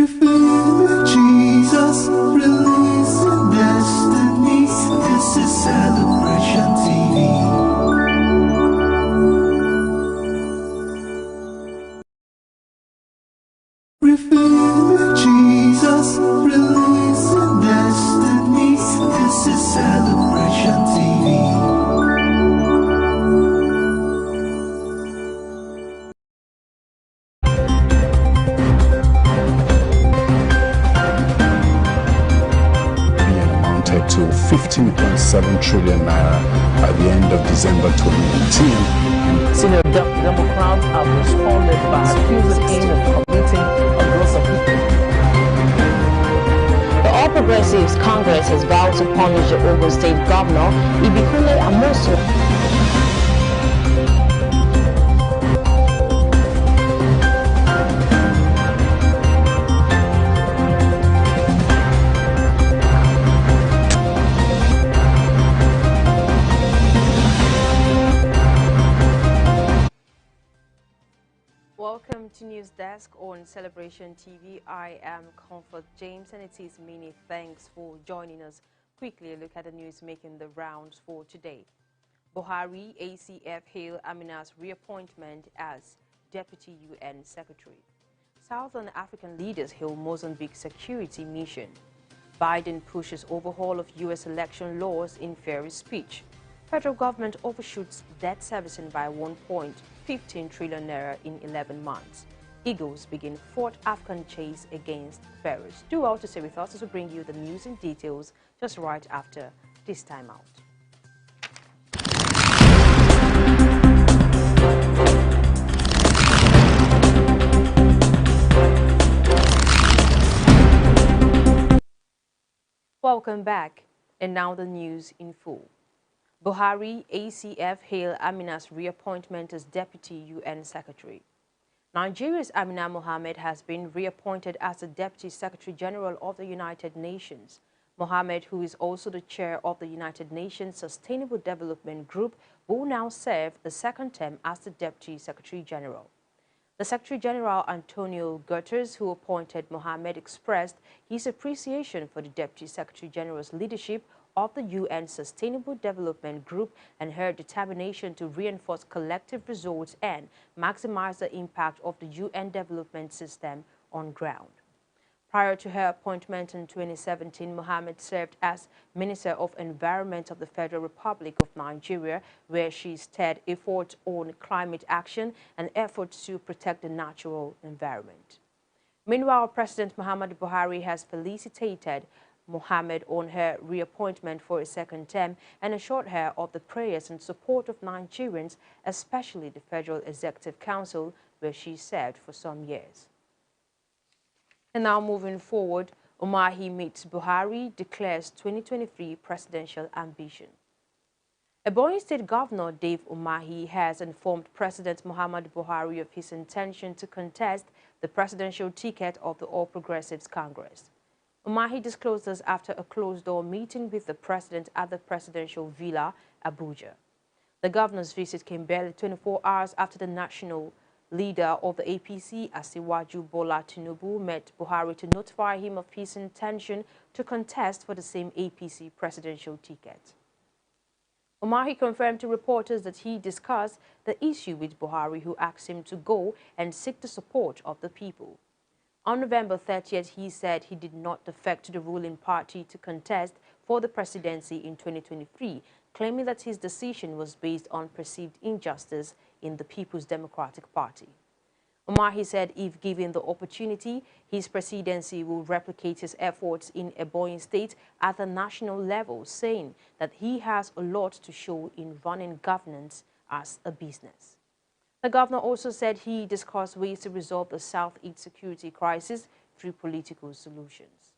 Revealing Jesus, releasing destinies. This is Celebration TV. Revealing Jesus, releasing destinies. This is Celebration TV. To 15.7 trillion naira by the end of December 2019. Senior Democrats have responded by accusing him of committing a gross offense. The All Progressives Congress has vowed to punish the Ogun State Governor Ibikule Amosu. Welcome to News Desk on Celebration TV. I am Comfort James, and it is many thanks for joining us. Quickly a look at the news making the rounds for today. Buhari ACF hail Amina's reappointment as Deputy UN Secretary. Southern African leaders hail Mozambique security mission. Biden pushes overhaul of U.S. election laws in fairy speech. Federal government overshoots debt servicing by 1.15 trillion naira in 11 months. Eagles begin fourth African chase against Pharaohs. Do well to stay with us as we bring you the news in details just right after this time out. Welcome back, and now the news in full. Buhari ACF hail Amina's reappointment as Deputy UN Secretary. Nigeria's Amina Mohammed has been reappointed as the Deputy Secretary General of the United Nations. Mohammed, who is also the chair of the United Nations Sustainable Development Group, will now serve the second term as the Deputy Secretary General. The Secretary General Antonio Guterres, who appointed Mohammed, expressed his appreciation for the Deputy Secretary General's leadership of the UN Sustainable Development Group and her determination to reinforce collective results and maximize the impact of the UN development system on ground. Prior to her appointment in 2017, Mohammed served as Minister of Environment of the Federal Republic of Nigeria, where she steered efforts on climate action and efforts to protect the natural environment. Meanwhile, President Muhammadu Buhari has felicitated Mohammed on her reappointment for a second term and assured her of the prayers and support of Nigerians, especially the Federal Executive Council, where she served for some years. And now moving forward, Umahi meets Buhari, declares 2023 presidential ambition. Ebonyi State Governor Dave Umahi has informed President Muhammadu Buhari of his intention to contest the presidential ticket of the All Progressives Congress. Umahi disclosed this after a closed-door meeting with the president at the presidential villa, Abuja. The governor's visit came barely 24 hours after the national leader of the APC, Asiwaju Bola Tinubu, met Buhari to notify him of his intention to contest for the same APC presidential ticket. Umahi confirmed to reporters that he discussed the issue with Buhari, who asked him to go and seek the support of the people. On November 30th, he said he did not defect to the ruling party to contest for the presidency in 2023, claiming that his decision was based on perceived injustice in the People's Democratic Party. Umahi said if given the opportunity, his presidency will replicate his efforts in Ebonyi State at the national level, saying that he has a lot to show in running governance as a business. The governor also said he discussed ways to resolve the Southeast security crisis through political solutions.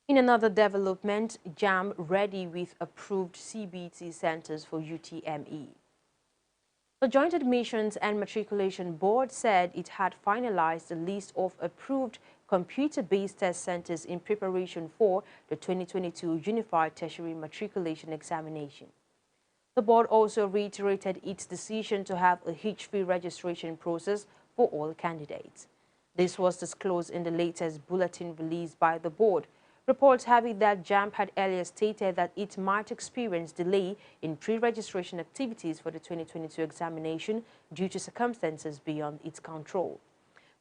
In another development, JAM ready with approved CBT centers for UTME. The Joint Admissions and Matriculation Board said it had finalized the list of approved computer-based test centers in preparation for the 2022 Unified Tertiary Matriculation Examination. The board also reiterated its decision to have a hitch-free registration process for all candidates. This was disclosed in the latest bulletin released by the board. Reports have it that JAMB had earlier stated that it might experience delay in pre-registration activities for the 2022 examination due to circumstances beyond its control.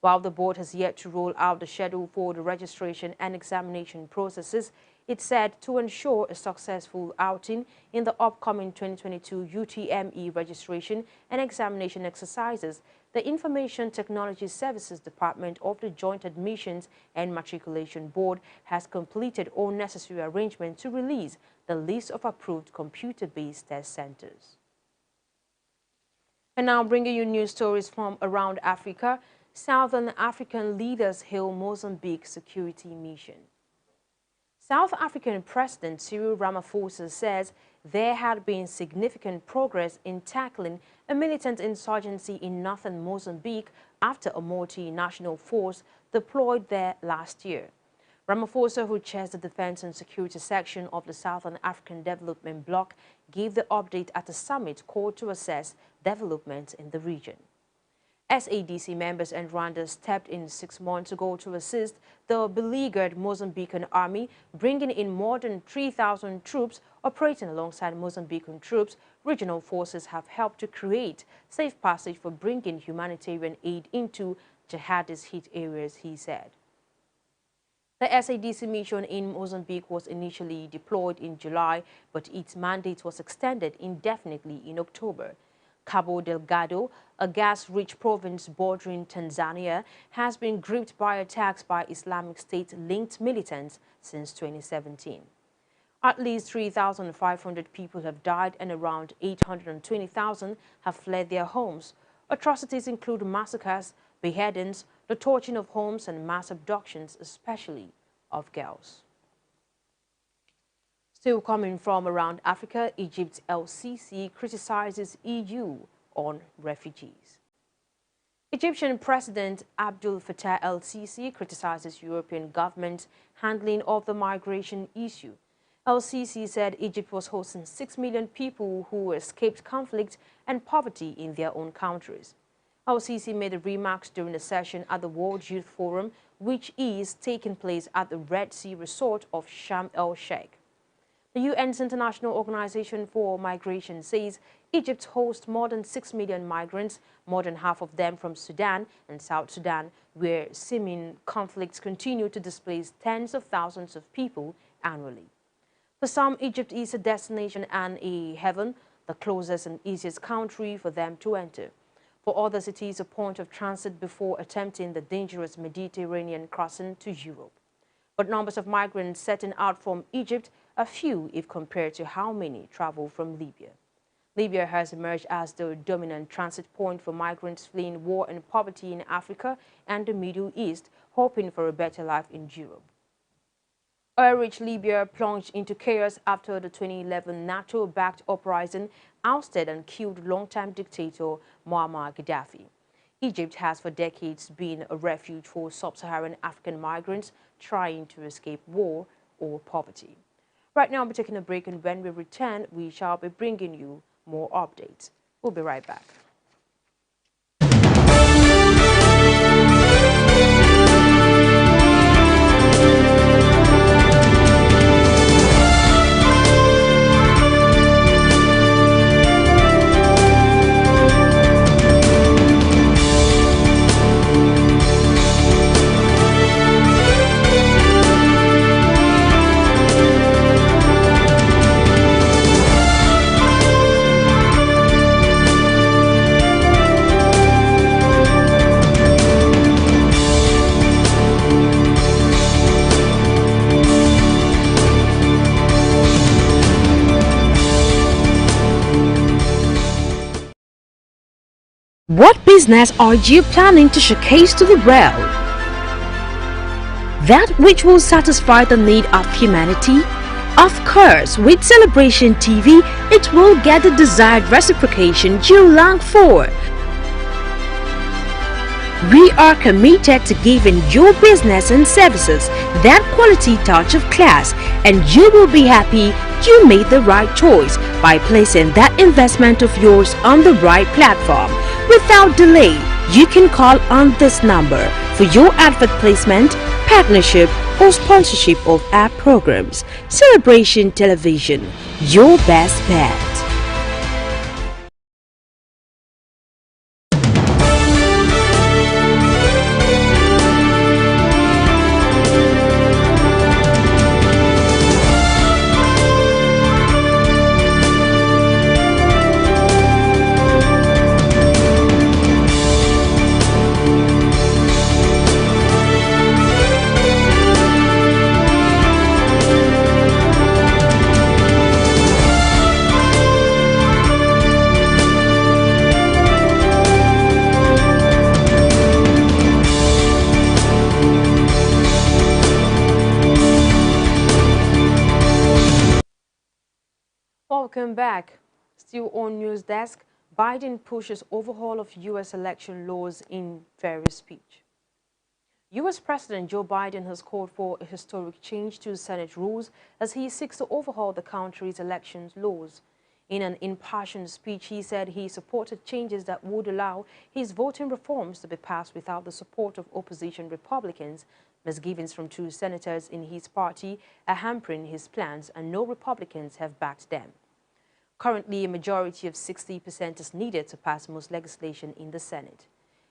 While the board has yet to roll out the schedule for the registration and examination processes, it said to ensure a successful outing in the upcoming 2022 UTME registration and examination exercises, the Information Technology Services Department of the Joint Admissions and Matriculation Board has completed all necessary arrangements to release the list of approved computer-based test centers. And now bringing you news stories from around Africa. Southern African leaders hail Mozambique security mission. South African President Cyril Ramaphosa says there had been significant progress in tackling a militant insurgency in northern Mozambique after a multinational force deployed there last year. Ramaphosa, who chairs the Defense and Security section of the Southern African Development Bloc, gave the update at a summit called to assess developments in the region. SADC members and Rwanda stepped in 6 months ago to assist the beleaguered Mozambican army, bringing in more than 3,000 troops operating alongside Mozambican troops. Regional forces have helped to create safe passage for bringing humanitarian aid into jihadist-hit areas, he said. The SADC mission in Mozambique was initially deployed in July, but its mandate was extended indefinitely in October. Cabo Delgado, a gas-rich province bordering Tanzania, has been gripped by attacks by Islamic State-linked militants since 2017. At least 3,500 people have died and around 820,000 have fled their homes. Atrocities include massacres, beheadings, the torching of homes and mass abductions, especially of girls. Still coming from around Africa, Egypt's El-Sisi criticizes EU on refugees. Egyptian President Abdel Fattah El-Sisi criticizes European government's handling of the migration issue. El-Sisi said Egypt was hosting 6 million people who escaped conflict and poverty in their own countries. El-Sisi made the remarks during a session at the World Youth Forum, which is taking place at the Red Sea resort of Sharm el-Sheikh. The UN's International Organization for Migration says Egypt hosts more than 6 million migrants, more than half of them from Sudan and South Sudan, where seeming conflicts continue to displace tens of thousands of people annually. For some, Egypt is a destination and a heaven, the closest and easiest country for them to enter. For others, it is a point of transit before attempting the dangerous Mediterranean crossing to Europe. But numbers of migrants setting out from Egypt are few if compared to how many travel from Libya. Libya has emerged as the dominant transit point for migrants fleeing war and poverty in Africa and the Middle East, hoping for a better life in Europe. Oil-rich Libya plunged into chaos after the 2011 NATO-backed uprising ousted and killed longtime dictator Muammar Gaddafi. Egypt has for decades been a refuge for sub-Saharan African migrants trying to escape war or poverty. Right now, we're taking a break, and when we return, we shall be bringing you more updates. We'll be right back. What business are you planning to showcase to the world? That which will satisfy the need of humanity? Of course, with Celebration TV, it will get the desired reciprocation you long for. We are committed to giving your business and services that quality touch of class, and you will be happy you made the right choice by placing that investment of yours on the right platform. Without delay, You can call on this number for your advert placement, partnership, or sponsorship of our programs. Celebration Television, your best bet. Welcome back. Still on News Desk, Biden pushes overhaul of U.S. election laws in various speech. U.S. President Joe Biden has called for a historic change to Senate rules as he seeks to overhaul the country's elections laws. In an impassioned speech, he said he supported changes that would allow his voting reforms to be passed without the support of opposition Republicans. Misgivings from two senators in his party are hampering his plans, and no Republicans have backed them. Currently, a majority of 60% is needed to pass most legislation in the Senate.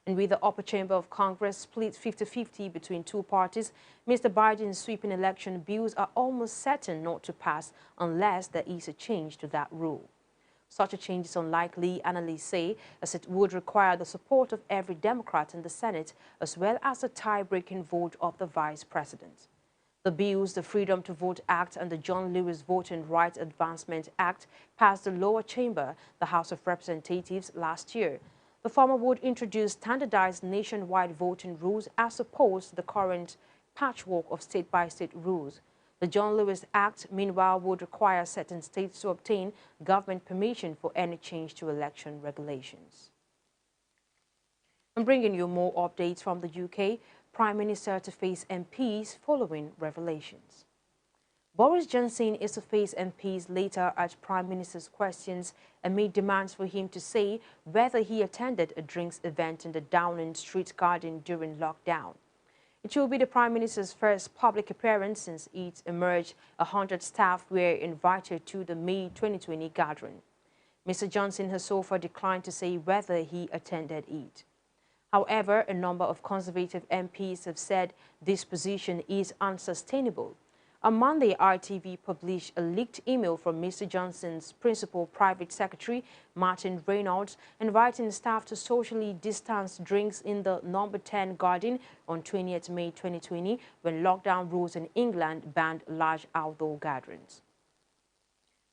And with the upper chamber of Congress split 50-50 between two parties, Mr. Biden's sweeping election bills are almost certain not to pass unless there is a change to that rule. Such a change is unlikely, analysts say, as it would require the support of every Democrat in the Senate, as well as a tie-breaking vote of the Vice President. The bills, the Freedom to Vote Act and the John Lewis Voting Rights Advancement Act, passed the lower chamber, the House of Representatives, last year. The former would introduce standardized nationwide voting rules as opposed to the current patchwork of state-by-state rules. The John Lewis Act, meanwhile, would require certain states to obtain government permission for any change to election regulations. I'm bringing you more updates from the UK. Prime Minister to face MPs following revelations. Boris Johnson is to face MPs later at Prime Minister's questions amid demands for him to say whether he attended a drinks event in the Downing Street garden during lockdown. It will be the Prime Minister's first public appearance since it emerged 100 staff were invited to the May 2020 gathering. Mr. Johnson has so far declined to say whether he attended it. However, a number of Conservative MPs have said this position is unsustainable. On Monday, RTV published a leaked email from Mr. Johnson's principal private secretary, Martin Reynolds, inviting staff to socially distance drinks in the number 10 garden on 20th May 2020 when lockdown rules in England banned large outdoor gatherings.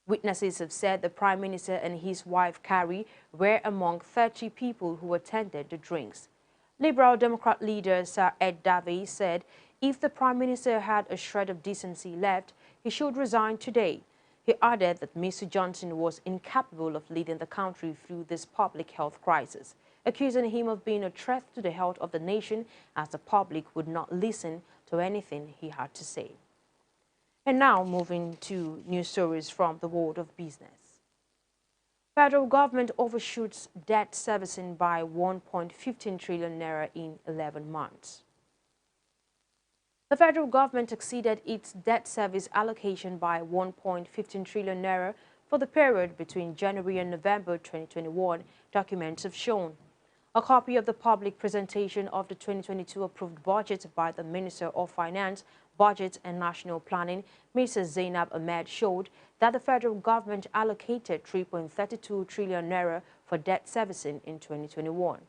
Witnesses have said the Prime Minister and his wife Carrie were among 30 people who attended the drinks. Liberal Democrat leader Sir Ed Davey said if the Prime Minister had a shred of decency left, he should resign today. He added that Mr. Johnson was incapable of leading the country through this public health crisis, accusing him of being a threat to the health of the nation as the public would not listen to anything he had to say. And now moving to news stories from the world of business. Federal government overshoots debt servicing by 1.15 trillion naira in 11 months. The federal government exceeded its debt service allocation by 1.15 trillion naira for the period between January and November 2021, documents have shown. A copy of the public presentation of the 2022 approved budget by the Minister of Finance, Budget and National Planning, Mrs. Zainab Ahmed, showed that the federal government allocated 3.32 trillion naira for debt servicing in 2021.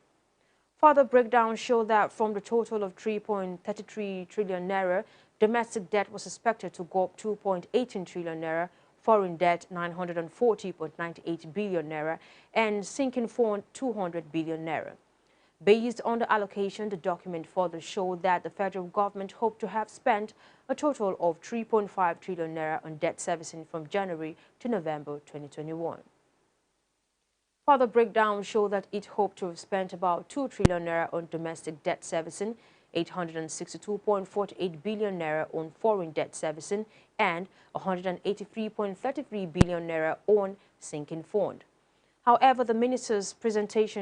Further breakdowns show that from the total of 3.33 trillion naira, domestic debt was expected to go up 2.18 trillion naira, foreign debt 940.98 billion naira, and sinking fund 200 billion naira. Based on the allocation, the document further showed that the federal government hoped to have spent a total of 3.5 trillion naira on debt servicing from January to November 2021. Further breakdowns show that it hoped to have spent about 2 trillion naira on domestic debt servicing, 862.48 billion naira on foreign debt servicing, and 183.33 billion naira on sinking fund. However, the minister's presentation